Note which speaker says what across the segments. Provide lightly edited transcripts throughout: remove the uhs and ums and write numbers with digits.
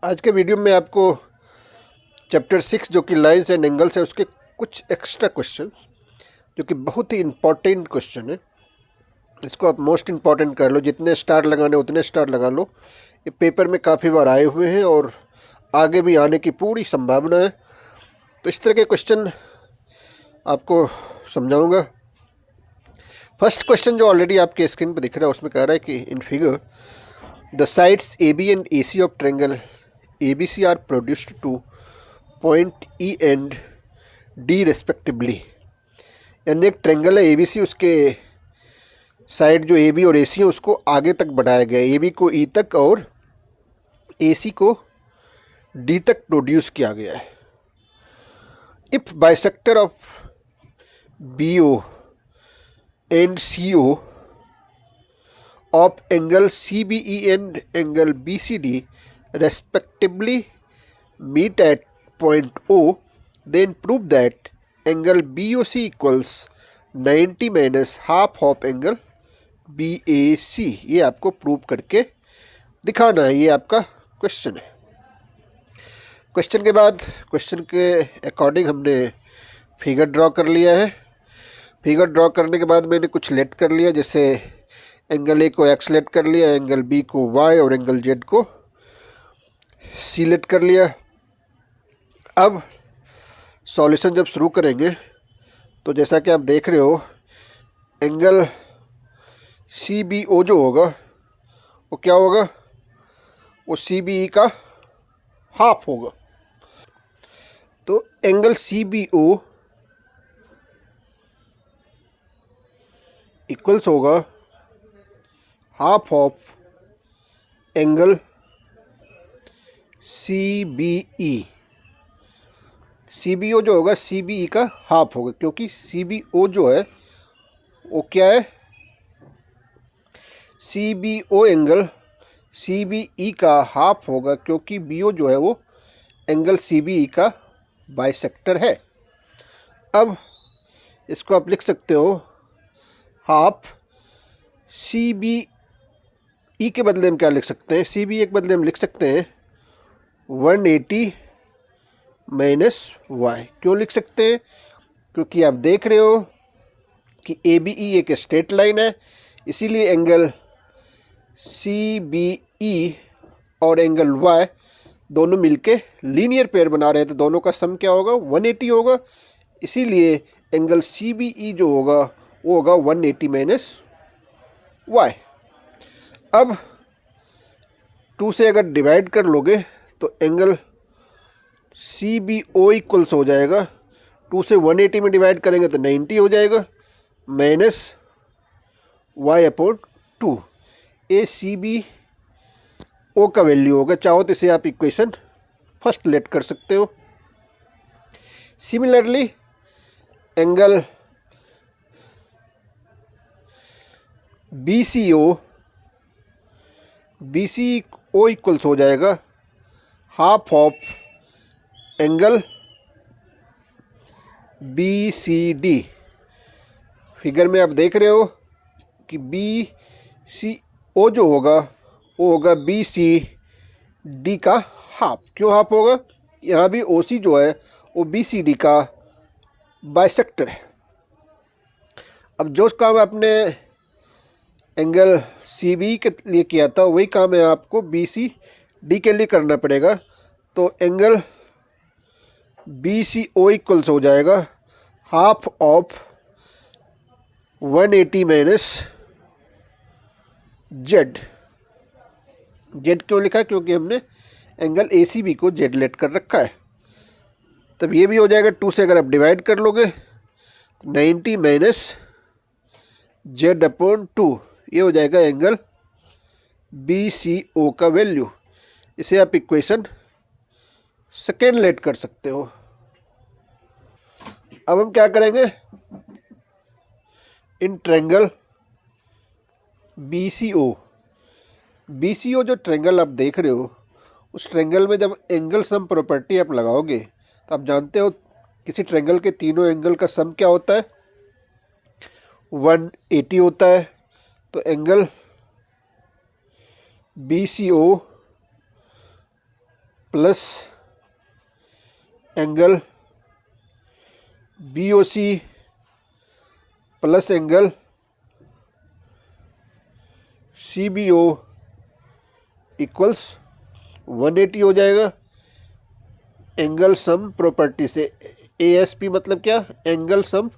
Speaker 1: आज के वीडियो में आपको चैप्टर 6 जो कि लाइंस एंड एंगल्स है उसके कुछ एक्स्ट्रा क्वेश्चन जो कि बहुत ही इम्पोर्टेंट क्वेश्चन है। इसको आप मोस्ट इम्पॉर्टेंट कर लो, जितने स्टार लगाने उतने स्टार लगा लो। ये पेपर में काफ़ी बार आए हुए हैं और आगे भी आने की पूरी संभावना है। तो इस तरह के क्वेश्चन आपको समझाऊंगा। फर्स्ट क्वेश्चन जो ऑलरेडी आपके स्क्रीन पर दिख रहा है उसमें कह रहा है कि in figure the sides A B and A C of triangle ABC are produced to point E and D respectively। यानी एक ट्रायंगल है ABC, उसके साइड जो AB और AC है उसको आगे तक बढ़ाया गया है। AB को E तक और AC को D तक प्रोड्यूस किया गया है। If bisector of BO and CO of angle CBE and angle BCD respectively meet at point O, then prove that angle BOC equals 90 minus half of angle BAC। ये आपको prove करके दिखाना है। ये आपका क्वेश्चन है। क्वेश्चन के बाद क्वेश्चन के अकॉर्डिंग हमने फिगर ड्रॉ कर लिया है। फिगर ड्रॉ करने के बाद मैंने कुछ लेट कर लिया, जैसे एंगल ए को X लेट कर लिया, एंगल B को Y और एंगल Z को C लेट कर लिया। अब सॉल्यूशन जब शुरू करेंगे तो जैसा कि आप देख रहे हो, एंगल CBO जो होगा वो क्या होगा, वो CBE का हाफ होगा। तो एंगल CBO इक्वल्स होगा half of angle CBE। CBO जो होगा CBE का हाफ होगा, क्योंकि CBO जो है वो क्या है, CBO एंगल CBE का हाफ होगा, क्योंकि BO जो है वो एंगल CBE का बाइसेक्टर है। अब इसको आप लिख सकते हो हाफ CBE के बदले में क्या लिख सकते हैं, CBE के बदले में लिख सकते हैं 180 माइनस वाई। क्यों लिख सकते हैं, क्योंकि आप देख रहे हो कि ABE एक स्ट्रेट लाइन है, इसीलिए एंगल CBE और एंगल Y दोनों मिलके लीनियर पेयर बना रहे हैं, तो दोनों का सम क्या होगा, 180 होगा। इसीलिए एंगल CBE जो होगा वो होगा 180 माइनस वाई। अब 2 से अगर डिवाइड कर लोगे तो एंगल CBO इक्वल्स हो जाएगा, 2 से 180 में डिवाइड करेंगे तो 90 हो जाएगा, माइनस वाई अपॉन 2। ये CBO का वैल्यू होगा। चाहो तो इसे आप इक्वेशन फर्स्ट लेट कर सकते हो। सिमिलरली एंगल BCO इक्वल्स हो जाएगा half of angle BCD। Figure में आप देख रहे हो कि BCO जो होगा वो होगा BCD का हाफ। क्यों हाफ होगा, यहाँ भी OC जो है वो BCD का बाइसेक्टर है। अब जो काम आपने एंगल CBE के लिए किया था वही काम है आपको BCD के लिए करना पड़ेगा। तो एंगल BCO इक्वल्स हो जाएगा हाफ ऑफ 180 माइनस Z। क्यों लिखा है, क्योंकि हमने एंगल ACB को Z लेट कर रखा है। तब ये भी हो जाएगा, 2 से अगर आप डिवाइड कर लोगे तो 90 माइनस Z अपॉन 2, ये हो जाएगा एंगल BCO का वैल्यू। इसे आप इक्वेशन सेकेंड लेट कर सकते हो। अब हम क्या करेंगे, इन ट्रायंगल BCO जो ट्रायंगल आप देख रहे हो उस ट्रायंगल में जब एंगल सम प्रॉपर्टी आप लगाओगे तो आप जानते हो किसी ट्रायंगल के तीनों एंगल का सम क्या होता है, 180 होता है। तो angle BCO plus angle BOC plus angle CBO equals 180 हो जाएगा एंगल सम प्रॉपर्टी से। ASP मतलब क्या, एंगल सम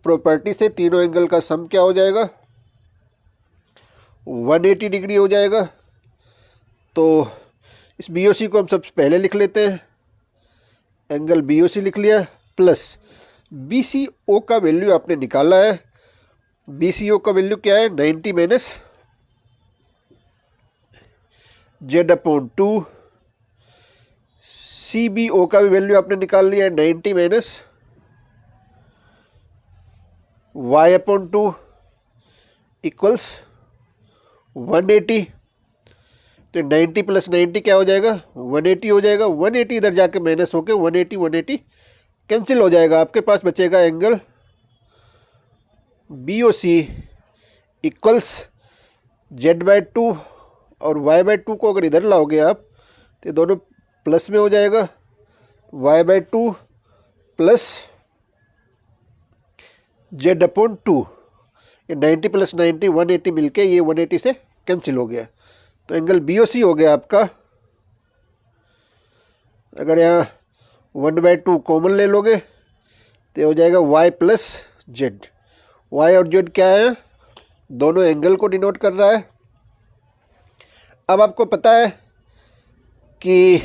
Speaker 1: प्रॉपर्टी से तीनों एंगल का सम क्या हो जाएगा, 180 डिग्री हो जाएगा। तो इस BOC को हम सबसे पहले लिख लेते हैं, एंगल BOC लिख लिया, प्लस BCO का वैल्यू आपने निकाला है। BCO का वैल्यू क्या है, 90 माइनस Z/2। CBO का भी वैल्यू आपने निकाल लिया है, 90 माइनस Y/2 इक्वल्स 180। तो 90 प्लस 90 क्या हो जाएगा, 180 हो जाएगा। 180 इधर जाके माइनस होके 180 कैंसिल हो जाएगा। आपके पास बचेगा एंगल BOC इक्वल्स Z/2 और Y/2 को अगर इधर लाओगे आप तो दोनों प्लस में हो जाएगा, Y/2 प्लस Z/2। ये 90 प्लस 90 180 मिलके ये 180 से कैंसिल हो गया। तो एंगल BOC हो गया आपका, अगर यहाँ 1/2 कॉमन ले लोगे तो हो जाएगा Y प्लस Z। Y और Z क्या है, दोनों एंगल को डिनोट कर रहा है। अब आपको पता है कि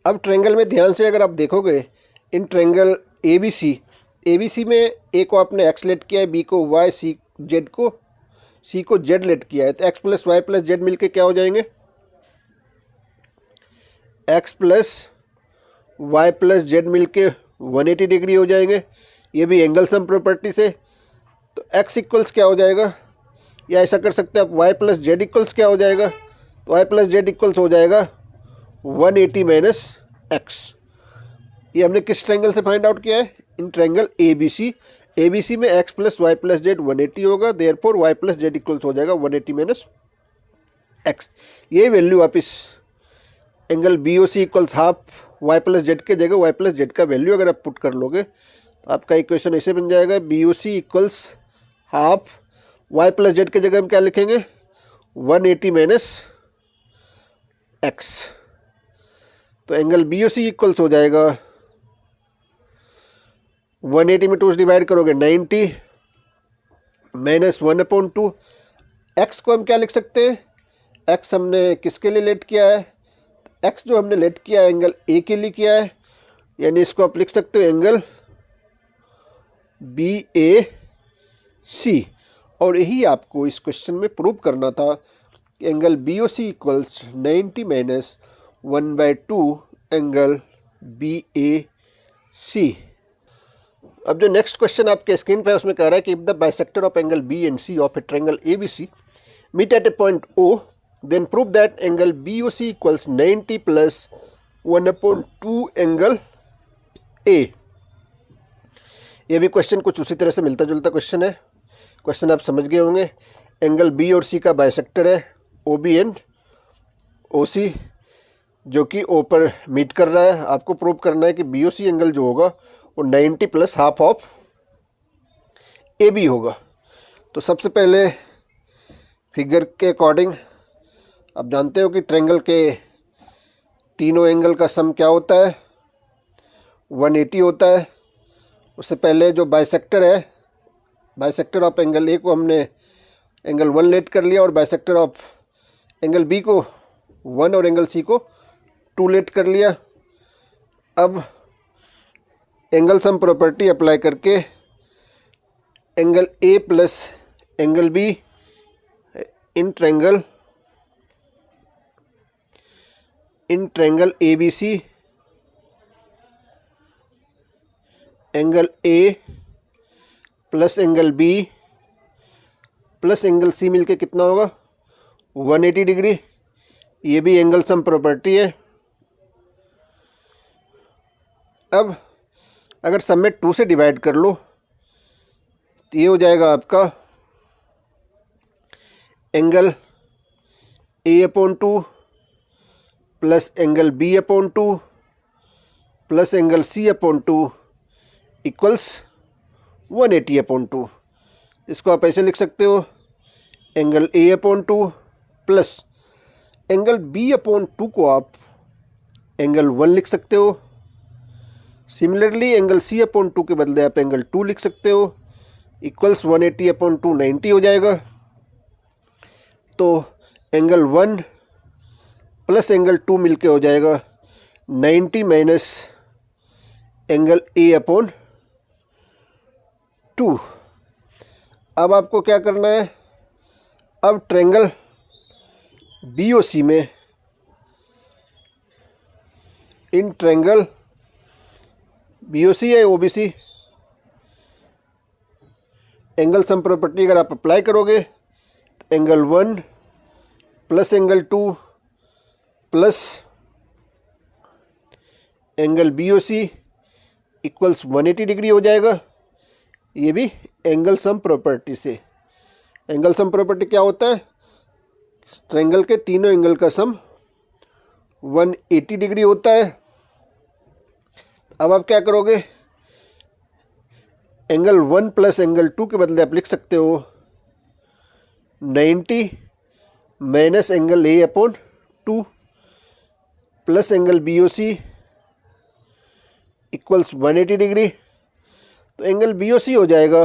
Speaker 1: अब ट्रायंगल में ध्यान से अगर आप देखोगे, इन ट्रायंगल ABC में A को आपने X लेट किया है, B को Y, C को Z लेट किया है। तो X plus Y plus Z मिलके क्या हो जाएंगे, X plus Y plus Z मिलके 180 डिग्री हो जाएंगे। ये भी एंगल सम प्रॉपर्टी से। तो X इक्वल्स क्या हो जाएगा, या ऐसा कर सकते हैं आप, Y प्लस Z इक्वल्स क्या हो जाएगा, तो Y प्लस Z इक्वल्स हो जाएगा 180 माइनस X। ये हमने किस ट्रायंगल से फाइंड आउट किया है, इन ट्रायंगल ABC में X plus Y plus Z 180 होगा, therefore Y plus Z equals हो जाएगा 180 माइनस X। ये वैल्यू आप इस angle BOC equals half Y plus Z के जगह Y प्लस Z का वैल्यू अगर आप पुट कर लोगे तो आपका इक्वेशन ऐसे बन जाएगा, BOC equals half Y plus Z के जगह हम क्या लिखेंगे, 180 माइनस X। तो एंगल BOC इक्वल्स हो जाएगा 180 में 2 से डिवाइड करोगे 90 माइनस 1/2। X को हम क्या लिख सकते हैं, X हमने किसके लिए लेट किया है, X जो हमने लेट किया है एंगल A के लिए किया है, यानी इसको आप लिख सकते हो एंगल BAC। और यही आपको इस क्वेश्चन में प्रूव करना था कि angle BOC equals 90 minus 1/2 angle BAC। अब जो नेक्स्ट क्वेश्चन आपके स्क्रीन पे है उसमें कह रहा है कि if the bisector of angle B and C of a triangle ABC meet at a point O, then prove that angle BOC equals 90 plus 1/2 angle A। ये भी क्वेश्चन कुछ उसी तरह से मिलता जुलता क्वेश्चन है। क्वेश्चन आप समझ गए होंगे, एंगल B और C का बाइसेक्टर है OB एंड OC, जो कि O पर मीट कर रहा है। आपको प्रूव करना है कि BOC एंगल जो होगा वो 90 प्लस हाफ ऑफ AB होगा। तो सबसे पहले फिगर के अकॉर्डिंग आप जानते हो कि ट्रायंगल के तीनों एंगल का सम क्या होता है, 180 होता है। उससे पहले जो बाइसेक्टर है, बाइसेक्टर ऑफ एंगल A को हमने एंगल 1 लेट कर लिया और बाइसेक्टर ऑफ एंगल B को 1 और एंगल C को 2 लेट कर लिया। अब एंगल सम प्रॉपर्टी अप्लाई करके angle A plus angle B in triangle ABC, angle A plus angle B plus angle C मिलके कितना होगा, 180 डिग्री। ये भी एंगल सम प्रॉपर्टी है। अब अगर सम में 2 से डिवाइड कर लो तो ये हो जाएगा आपका angle A/2 plus angle B upon 2 plus angle C upon 2 equals 180 upon 2। इसको आप ऐसे लिख सकते हो, angle A upon 2 plus angle B upon 2 को आप एंगल 1 लिख सकते हो। सिमिलरली एंगल सी अपॉन 2 के बदले आप एंगल 2 लिख सकते हो, इक्वल्स 180 अपॉन 2 90 हो जाएगा। तो एंगल 1 प्लस एंगल 2 मिलके हो जाएगा 90 माइनस एंगल ए अपॉन 2। अब आपको क्या करना है, अब ट्रायंगल BOC में, इन ट्रायंगल BOC या OBC एंगल सम प्रॉपर्टी अगर आप अप्लाई करोगे तो angle 1 plus angle 2 plus angle BOC equals 180 degree हो जाएगा। ये भी एंगल सम प्रॉपर्टी से। एंगल सम प्रॉपर्टी क्या होता है, ट्रायंगल के तीनों एंगल का सम 180 डिग्री होता है। अब आप क्या करोगे, एंगल 1 प्लस एंगल 2 के बदले आप लिख सकते हो 90 minus angle A upon 2 plus angle BOC equals 180 degree. तो एंगल BOC हो जाएगा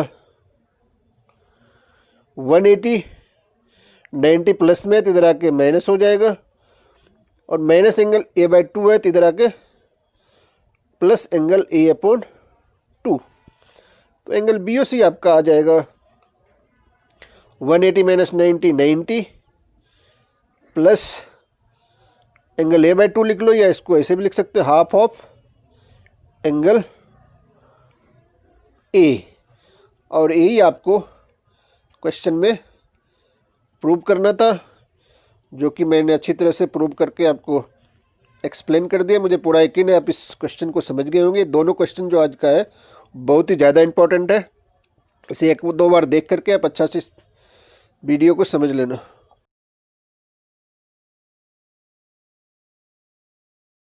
Speaker 1: 180, 90 प्लस में तो इधर आके माइनस हो जाएगा, और माइनस एंगल A/2 है तो इधर आके प्लस एंगल ए अपॉन 2। तो एंगल BOC आपका आ जाएगा 180 माइनस 90 90 प्लस एंगल A/2 लिख लो, या इसको ऐसे भी लिख सकते हो, हाफ ऑफ एंगल A। और यही आपको क्वेश्चन में प्रूव करना था, जो कि मैंने अच्छी तरह से प्रूव करके आपको एक्सप्लेन कर दिया। मुझे पूरा यकीन है आप इस क्वेश्चन को समझ गए होंगे। दोनों क्वेश्चन जो आज का है बहुत ही ज़्यादा इंपॉर्टेंट है, इसे 1-2 बार देख करके आप अच्छा से इस वीडियो को समझ लेना।